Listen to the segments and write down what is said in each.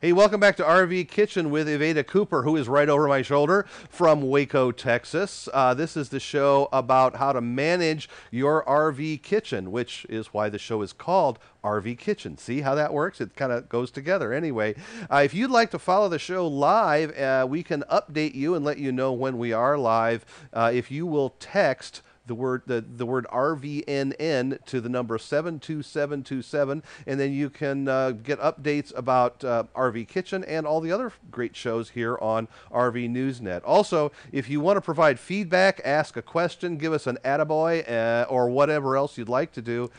Hey, welcome back to RV Kitchen with Evada Cooper, who is right over my shoulder from Waco, Texas. This is the show about how to manage your RV kitchen, which is why the show is called RV Kitchen. See how that works? It kind of goes together anyway. If you'd like to follow the show live, we can update you and let you know when we are live. If you will text the word RVNN to the number 72727, and then you can get updates about RV Kitchen and all the other great shows here on RV Newsnet. Also, if you want to provide feedback, ask a question, give us an attaboy, or whatever else you'd like to do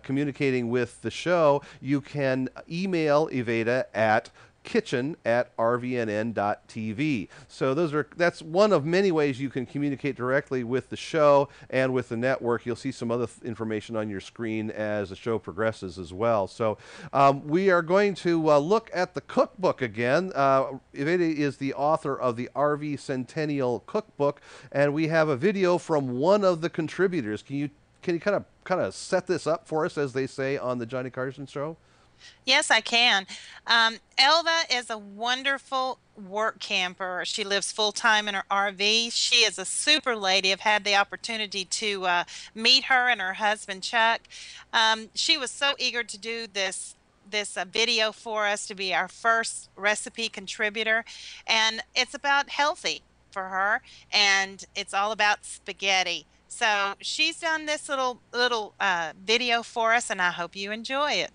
communicating with the show, you can email Evada at kitchen@rvnn.tv. So that's one of many ways you can communicate directly with the show and with the network. You'll see some other information on your screen as the show progresses as well. So we are going to look at the cookbook again. Evada is the author of the RV Centennial Cookbook, and we have a video from one of the contributors. Can you kind of set this up for us, as they say on the Johnny Carson show? Yes, I can. Elva is a wonderful work camper. She lives full-time in her RV. She is a super lady. I've had the opportunity to meet her and her husband, Chuck. She was so eager to do this video for us, to be our first recipe contributor. And it's about healthy for her, and it's all about spaghetti. So she's done this little video for us, and I hope you enjoy it.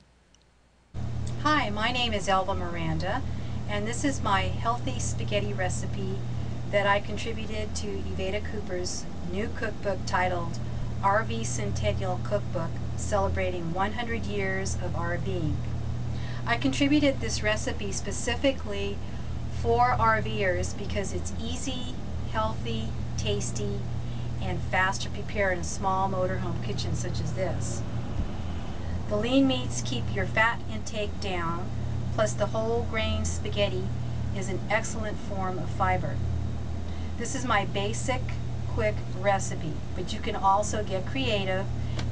Hi, my name is Elva Miranda, and this is my healthy spaghetti recipe that I contributed to Evada Cooper's new cookbook titled RV Centennial Cookbook, celebrating 100 years of RVing. I contributed this recipe specifically for RVers because it's easy, healthy, tasty, and fast to prepare in a small motorhome kitchen such as this. The lean meats keep your fat intake down, plus the whole grain spaghetti is an excellent form of fiber. This is my basic, quick recipe, but you can also get creative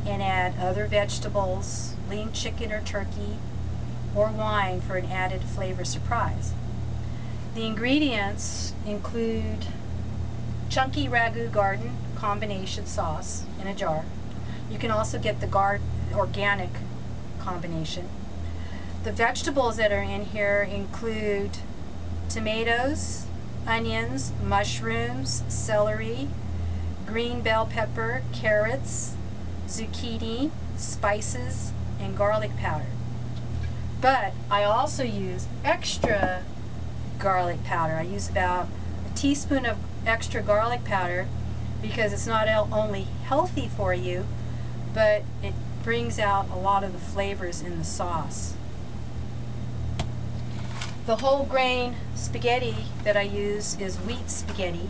and add other vegetables, lean chicken or turkey, or wine for an added flavor surprise. The ingredients include chunky ragu garden combination sauce in a jar. You can also get the organic combination. The vegetables that are in here include tomatoes, onions, mushrooms, celery, green bell pepper, carrots, zucchini, spices, and garlic powder. But I also use extra garlic powder. I use about a teaspoon of extra garlic powder because it's not only healthy for you, but it brings out a lot of the flavors in the sauce. The whole grain spaghetti that I use is wheat spaghetti,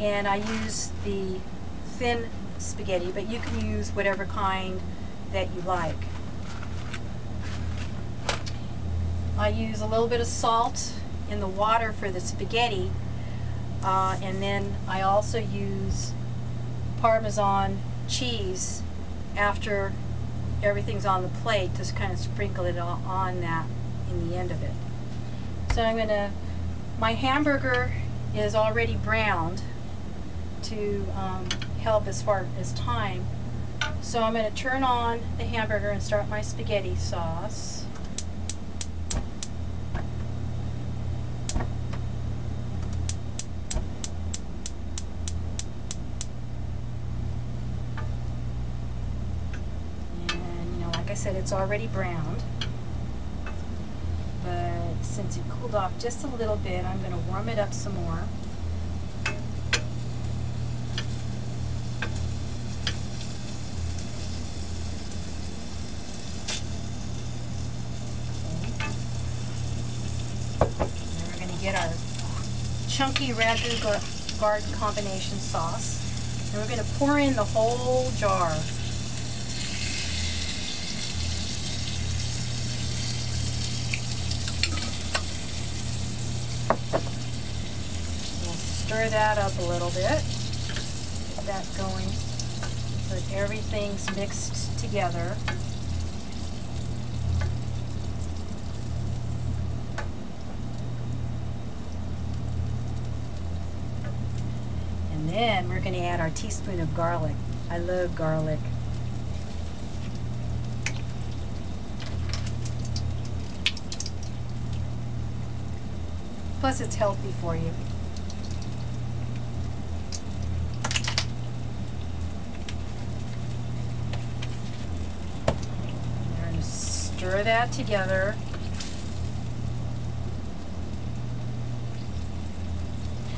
and I use the thin spaghetti, but you can use whatever kind that you like. I use a little bit of salt in the water for the spaghetti, and then I also use Parmesan cheese after everything's on the plate, just kind of sprinkle it on that in the end of it. So my hamburger is already browned to help as far as time. So I'm going to turn on the hamburger and start my spaghetti sauce. Like I said, it's already browned, but since it cooled off just a little bit, I'm going to warm it up some more. Then we're going to get our chunky ragu garden combination sauce, and we're going to pour in the whole jar. Stir that up a little bit, get that going so that everything's mixed together. And then we're going to add our teaspoon of garlic. I love garlic. Plus it's healthy for you. We're going to stir that together.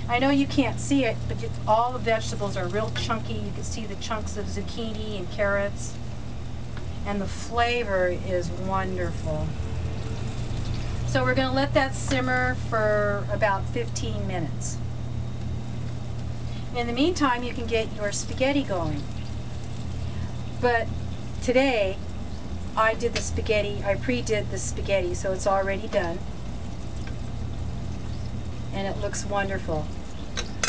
I know you can't see it, but all the vegetables are real chunky. You can see the chunks of zucchini and carrots. And the flavor is wonderful. So we're going to let that simmer for about 15 minutes. In the meantime, you can get your spaghetti going. But today, I did the spaghetti, I pre-did the spaghetti, so it's already done. And it looks wonderful.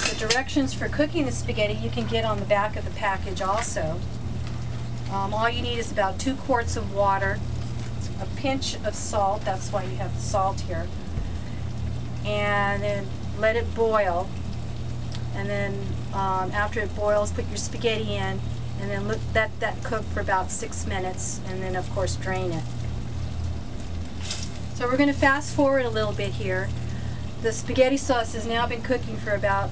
The directions for cooking the spaghetti you can get on the back of the package also. All you need is about 2 quarts of water, a pinch of salt, that's why you have the salt here, and then let it boil. And then after it boils, put your spaghetti in, and then let that cook for about 6 minutes, and then of course drain it. So we're going to fast forward a little bit here. The spaghetti sauce has now been cooking for about,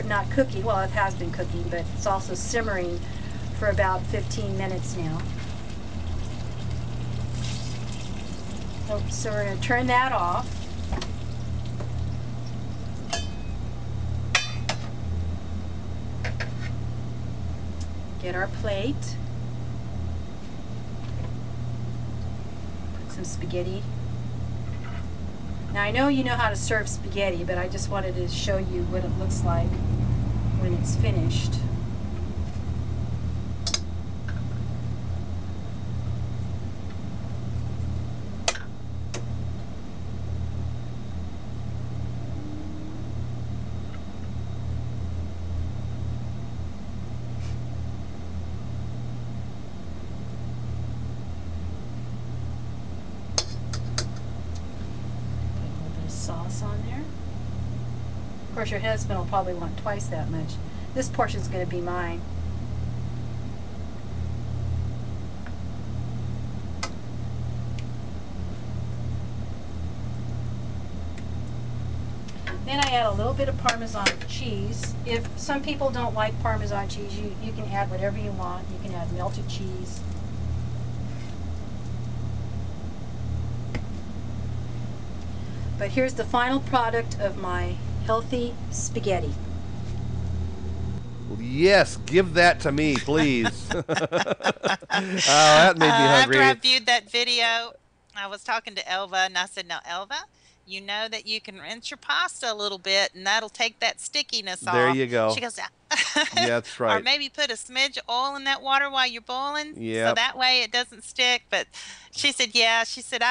not cooking, well it has been cooking, but it's also simmering for about 15 minutes now. So we're going to turn that off. Get our plate. Put some spaghetti. Now I know you know how to serve spaghetti, but I just wanted to show you what it looks like when it's finished. Sauce on there. Of course, your husband will probably want twice that much. This portion is going to be mine. Then I add a little bit of Parmesan cheese. If some people don't like Parmesan cheese, you can add whatever you want. You can add melted cheese. But here's the final product of my healthy spaghetti. Yes, give that to me, please. Oh, that made me hungry. After I viewed that video, I was talking to Elva, and I said, now, Elva, you know that you can rinse your pasta a little bit, and that'll take that stickiness off. There you go. She goes, yeah, that's right. Or maybe put a smidge of oil in that water while you're boiling, yep. so that way it doesn't stick. But she said, yeah, she said,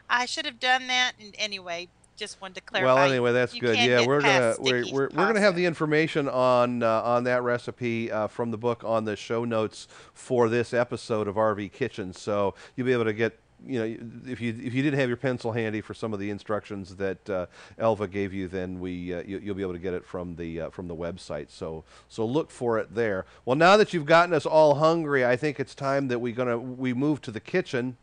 I should have done that. And anyway, just wanted to clarify. Well, anyway, that's good. Yeah, we're gonna have the information on that recipe from the book on the show notes for this episode of RV Kitchen. So you'll be able to get, you know, if you didn't have your pencil handy for some of the instructions that Elva gave you, then you'll be able to get it from the website. So look for it there. Well, now that you've gotten us all hungry, I think it's time that we move to the kitchen.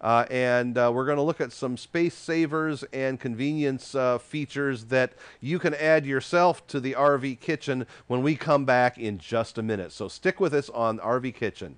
And we're going to look at some space savers and convenience features that you can add yourself to the RV Kitchen when we come back in just a minute. So stick with us on RV Kitchen.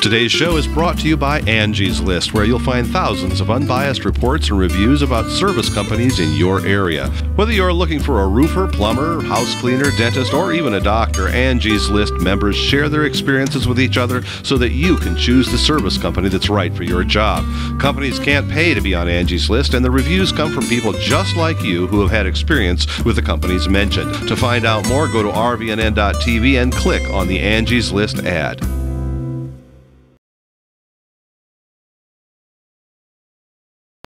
Today's show is brought to you by Angie's List, where you'll find thousands of unbiased reports and reviews about service companies in your area. Whether you're looking for a roofer, plumber, house cleaner, dentist, or even a doctor, Angie's List members share their experiences with each other so that you can choose the service company that's right for your job. Companies can't pay to be on Angie's List, and the reviews come from people just like you who have had experience with the companies mentioned. To find out more, go to RVNN.TV and click on the Angie's List ad.